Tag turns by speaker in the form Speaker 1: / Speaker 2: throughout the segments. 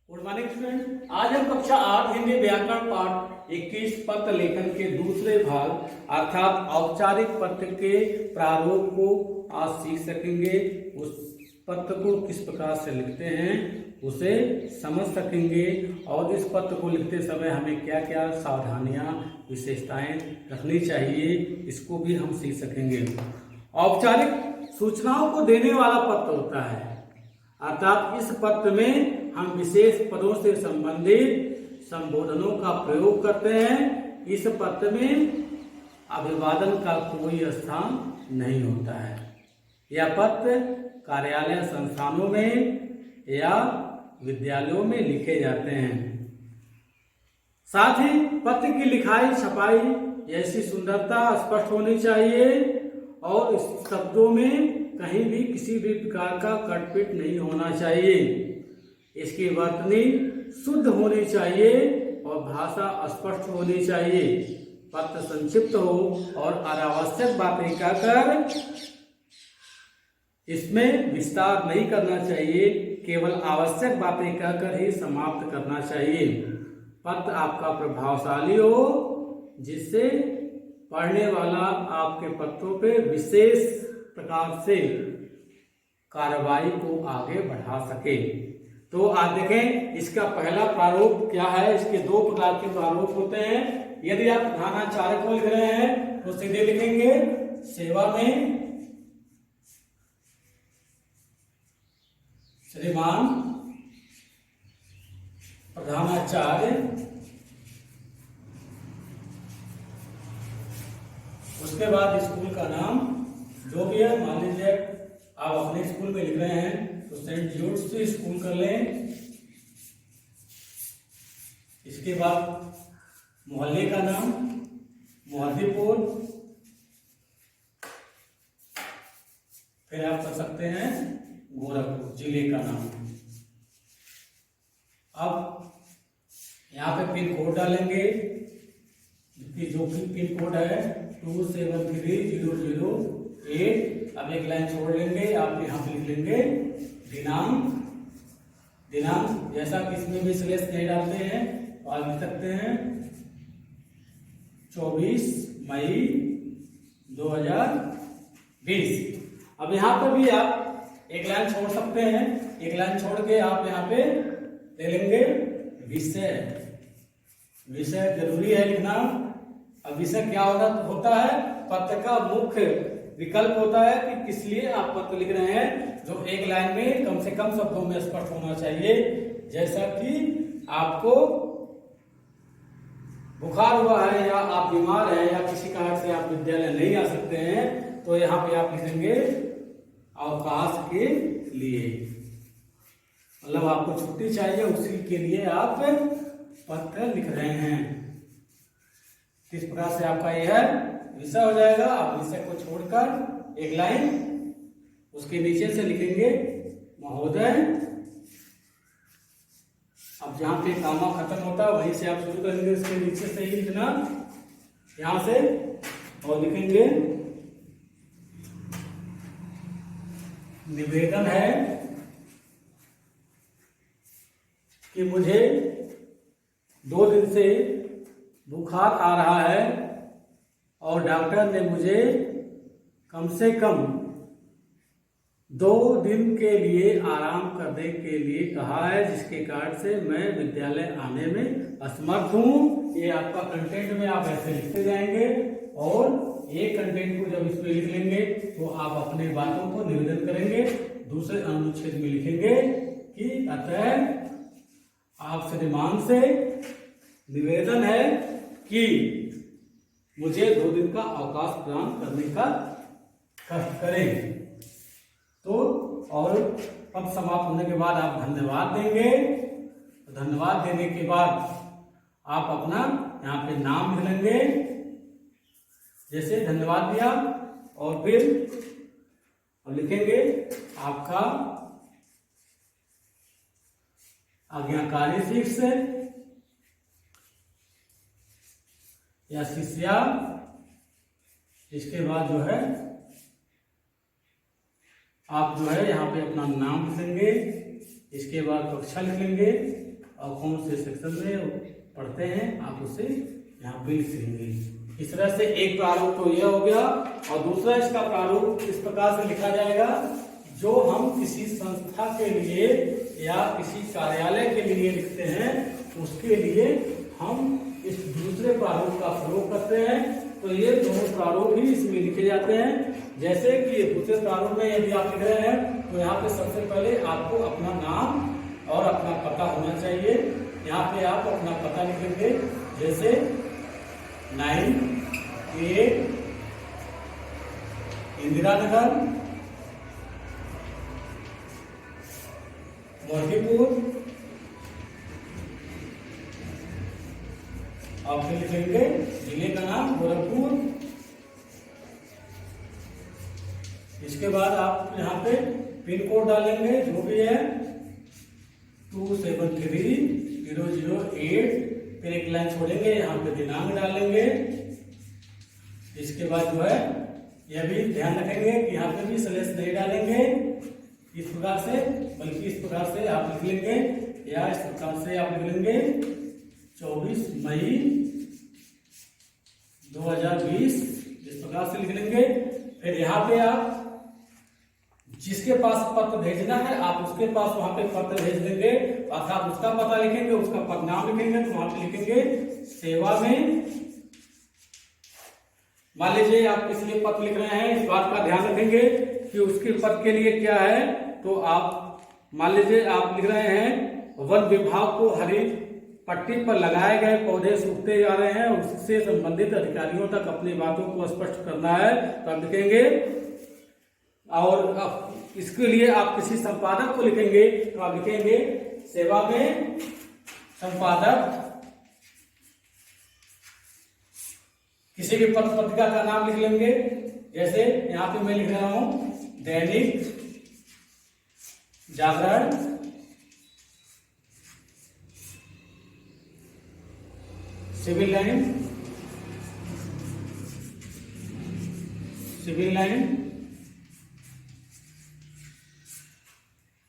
Speaker 1: Good morning student. आज हम कक्षा 8 हिंदी व्याकरण पाठ 21 पत्र लेखन के दूसरे भाग अर्थात औपचारिक पत्र के प्रारूप को आज सीख सकेंगे। उस पत्र को किस प्रकार से लिखते हैं उसे समझ सकेंगे और इस पत्र को लिखते समय हमें क्या क्या सावधानियां विशेषताएं रखनी चाहिए इसको भी हम सीख सकेंगे। औपचारिक सूचनाओं को देने वाला पत्र होता है, अर्थात इस पत्र में हम विशेष पदों से संबंधित संबोधनों का प्रयोग करते हैं। इस पत्र में अभिवादन का कोई स्थान नहीं होता है। यह पत्र कार्यालय संस्थानों में या विद्यालयों में लिखे जाते हैं। साथ ही पत्र की लिखाई छपाई ऐसी सुंदरता स्पष्ट होनी चाहिए और इस शब्दों में कहीं भी किसी भी प्रकार का कटपीट नहीं होना चाहिए। इसकी वर्तनी शुद्ध होनी चाहिए और भाषा स्पष्ट होनी चाहिए। पत्र संक्षिप्त हो और अनावश्यक बातें कहकर इसमें विस्तार नहीं करना चाहिए, केवल आवश्यक बातें कहकर ही समाप्त करना चाहिए। पत्र आपका प्रभावशाली हो जिससे पढ़ने वाला आपके पत्रों पे विशेष प्रकार से कार्रवाई को आगे बढ़ा सके। तो आप देखें इसका पहला प्रारूप क्या है। इसके दो प्रकार के प्रारूप होते हैं। यदि आप प्रधानाचार्य को लिख रहे हैं तो सीधे लिखेंगे सेवा में श्रीमान प्रधानाचार्य, उसके बाद स्कूल का नाम जो भी है, मान लीजिए आप अपने स्कूल में लिख रहे हैं तो सेंट जूड्स स्कूल कर लें। इसके बाद मोहल्ले का नाम मोहद्दीपुर, फिर आप कर सकते हैं गोरखपुर जिले का नाम। अब यहाँ पे पिन कोड डालेंगे, जो पिन कोड है 273008। अब एक लाइन छोड़ लेंगे, आप यहाँ पे लिख लेंगे दिनांक। जैसा कि इसमें भी स्लैश नहीं डालते हैं तो आप लिख सकते हैं 24 मई 2020। अब यहाँ पर भी आप एक लाइन छोड़ सकते हैं। एक लाइन छोड़ के आप यहाँ पे ले लेंगे विषय जरूरी है लिखना। अब विषय क्या होता है, पत्र का मुख्य विकल्प होता है कि किस लिए आप पत्र लिख रहे हैं, जो एक लाइन में कम से कम शब्दों में स्पष्ट होना चाहिए। जैसा कि आपको बुखार हुआ है या आप बीमार हैं या किसी कारण से आप विद्यालय नहीं आ सकते हैं तो यहाँ पे आप लिखेंगे अवकाश के लिए, मतलब आपको छुट्टी चाहिए, उसी के लिए आप पत्र लिख रहे हैं। किस प्रकार से आपका यह विषय हो जाएगा। आप विषय को छोड़कर एक लाइन उसके नीचे से लिखेंगे महोदय। अब जहां पे कामा खत्म होता है वहीं से आप शुरू करेंगे, इसके नीचे से ही लिखना यहां से, और लिखेंगे निवेदन है कि मुझे 2 दिन से बुखार आ रहा है और डॉक्टर ने मुझे कम से कम 2 दिन के लिए आराम करने के लिए कहा है, जिसके कारण से मैं विद्यालय आने में असमर्थ हूँ। ये आपका कंटेंट में आप ऐसे लिखते जाएंगे और ये कंटेंट को जब इसमें लिख लेंगे तो आप अपने बातों को निवेदन करेंगे। दूसरे अनुच्छेद में लिखेंगे कि अतः आप श्रीमान से निवेदन है कि मुझे 2 दिन का अवकाश प्रदान करने का कष्ट करें। तो और पद समाप्त होने के बाद आप धन्यवाद देंगे। धन्यवाद देने के बाद आप अपना यहाँ पे नाम लिख लेंगे, जैसे धन्यवाद दिया, और फिर लिखेंगे आपका आज्ञाकारी शिष्य या शिष्या। इसके बाद जो है आप जो है यहाँ पे अपना नाम लिखेंगे, इसके बाद कक्षा लिख लेंगे, और कौन से सेक्शन में पढ़ते हैं आप उसे यहाँ पे लिख लेंगे। इस तरह से एक प्रारूप तो यह हो गया, और दूसरा इसका प्रारूप इस प्रकार से लिखा जाएगा, जो हम किसी संस्था के लिए या किसी कार्यालय के लिए लिखते हैं उसके लिए हम इस दूसरे प्रारूप का प्रयोग करते हैं। तो ये दोनों प्रारूप ही इसमें लिखे जाते हैं। जैसे कि दूसरे प्रारूप में यदि आप लिख रहे हैं तो यहाँ पे सबसे पहले आपको अपना नाम और अपना पता होना चाहिए। यहाँ पे आप अपना पता लिखेंगे, जैसे 9A इंदिरा नगर, मोतीपुर, और फिर लिखेंगे जिले का नाम गोरखपुर। इसके बाद आप यहाँ पे पिन कोड डालेंगे जो भी है 273008, फिर एक लाइन छोड़ेंगे, यहाँ पे दिनांक डालेंगे। इसके बाद जो है यह भी ध्यान रखेंगे कि यहाँ पे भी स्लैश नहीं डालेंगे इस प्रकार से, बल्कि इस प्रकार से आप लिख लेंगे, या इस प्रकार से आप लिख लेंगे 24 मई 2020, इस प्रकार से लिख लेंगे। फिर यहाँ पे आप जिसके पास पत्र भेजना है आप उसके पास वहां पे पत्र भेज देंगे, अर्थात उसका पता लिखेंगे, उसका पद नाम लिखेंगे, तो वहां पे लिखेंगे सेवा में। मान लीजिए आप किस लिए पत्र लिख रहे हैं, इस बात का ध्यान रखेंगे कि उसके पद के लिए क्या है। तो आप मान लीजिए आप लिख रहे हैं वन विभाग को हरी पट्टी पर लगाए गए पौधे सूखते जा रहे हैं, उससे संबंधित अधिकारियों तक अपनी बातों को स्पष्ट करना है, तो आप लिखेंगे। और इसके लिए आप किसी संपादक को लिखेंगे तो आप लिखेंगे सेवा में संपादक। किसी भी पत्र पत्रिका का नाम लिख लेंगे, जैसे यहां पे मैं लिख रहा हूं दैनिक जागरण, सिविल लाइन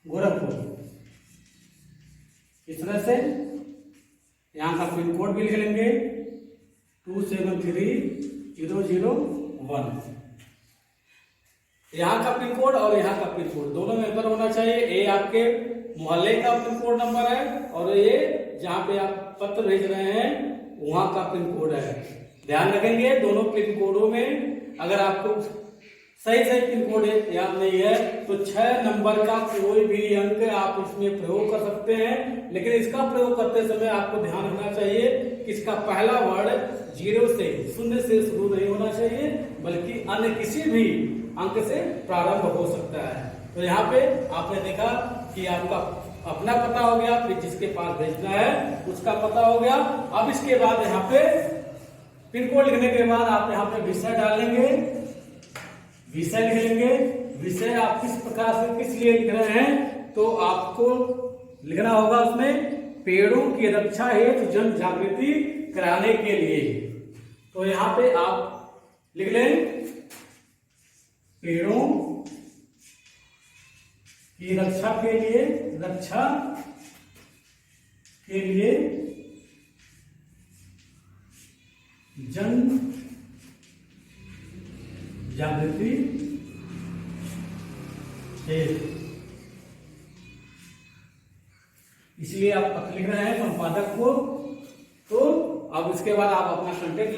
Speaker 1: गोरखपुर। इस तरह से यहां का पिन कोड भी लिख लेंगे 273001। यहाँ का पिन कोड और यहाँ का पिन कोड दोनों में अंतर होना चाहिए। ये आपके मोहल्ले का पिन कोड नंबर है और ये जहाँ पे आप पत्र भेज रहे हैं वहां का पिन कोड है। ध्यान रखेंगे दोनों पिन कोडों में अगर आपको सही पिन कोड याद नहीं है तो 6 नंबर का कोई भी अंक आप इसमें प्रयोग कर सकते हैं, लेकिन इसका प्रयोग करते समय आपको ध्यान रखना चाहिए कि इसका पहला वर्ड 0 से 0 से शुरू नहीं होना चाहिए, बल्कि अन्य किसी भी अंक से प्रारंभ हो सकता है। तो यहाँ पे आपने देखा कि आपका अपना पता हो गया, फिर जिसके पास भेजना है उसका पता हो गया। अब इसके बाद यहाँ पे पिन कोड लिखने के बाद आप यहाँ पे विषय डालेंगे, विषय लिख लेंगे। विषय आप किस प्रकार से किस लिए लिख रहे हैं तो आपको लिखना होगा उसमें पेड़ों की रक्षा हेतु जन जागृति कराने के लिए। तो यहाँ पे आप लिख लें पेड़ों की रक्षा के लिए जन जागृति हेतु, इसलिए आप पत्र लिख रहे हैं संपादक को। तो अब इसके बाद आप अपना कंटेंट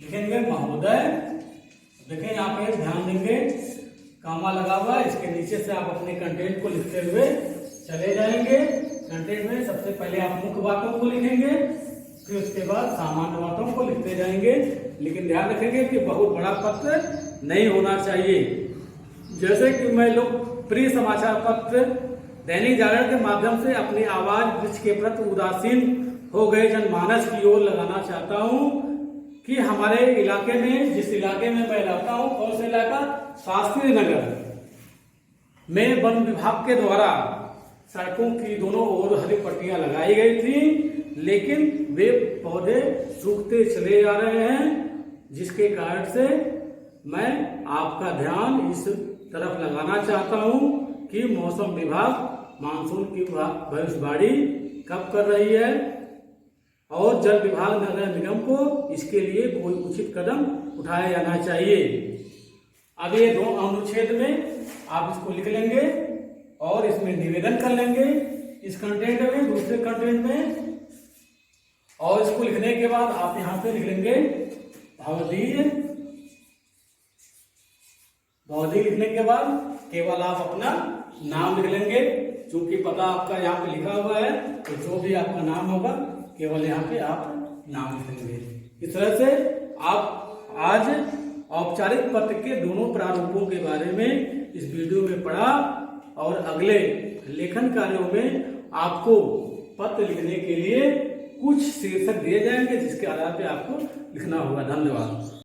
Speaker 1: लिखेंगे महोदय। देखें यहाँ पे ध्यान देंगे कामा लगा हुआ, इसके नीचे से आप अपने कंटेंट को लिखते हुए चले जाएंगे। कंटेंट में सबसे पहले आप मुख्य बातों को लिखेंगे, फिर उसके बाद सामान्य बातों को लिखते जाएंगे, लेकिन ध्यान रखेंगे कि बहुत बड़ा पत्र नहीं होना चाहिए। जैसे कि मैं लोकप्रिय समाचार पत्र दैनिक जागरण के माध्यम से अपनी आवाज वृक्ष के प्रति उदासीन हो गए जनमानस की ओर लगाना चाहता हूं कि हमारे इलाके में, जिस इलाके में मैं रहता हूं, कौन सा इलाका, शास्त्री नगर में वन विभाग के द्वारा सड़कों की दोनों ओर हरी पट्टियां लगाई गई थी, लेकिन वे पौधे सूखते चले जा रहे हैं, जिसके कारण से मैं आपका ध्यान इस तरफ लगाना चाहता हूं कि मौसम विभाग मानसून की भविष्यवाणी कब कर रही है और जल विभाग नगर निगम को इसके लिए कोई उचित कदम उठाया जाना चाहिए। अब ये 2 अनुच्छेद में आप इसको लिख लेंगे और इसमें निवेदन कर लेंगे इस कंटेंट में, दूसरे कंटेंट में। और इसको लिखने के बाद आप यहाँ पे लिख लेंगे भवदीय। भवदीय लिखने के बाद केवल आप अपना नाम लिख लेंगे, क्योंकि पता आपका यहाँ पे लिखा हुआ है, तो जो भी आपका नाम होगा केवल यहाँ पे आप नाम लिख लेंगे। इस तरह से आप आज औपचारिक पत्र के दोनों प्रारूपों के बारे में इस वीडियो में पढ़ा और अगले लेखन कार्यों में आपको पत्र लिखने के लिए कुछ शीर्षक दिए जाएंगे जिसके आधार पे आपको लिखना होगा। धन्यवाद।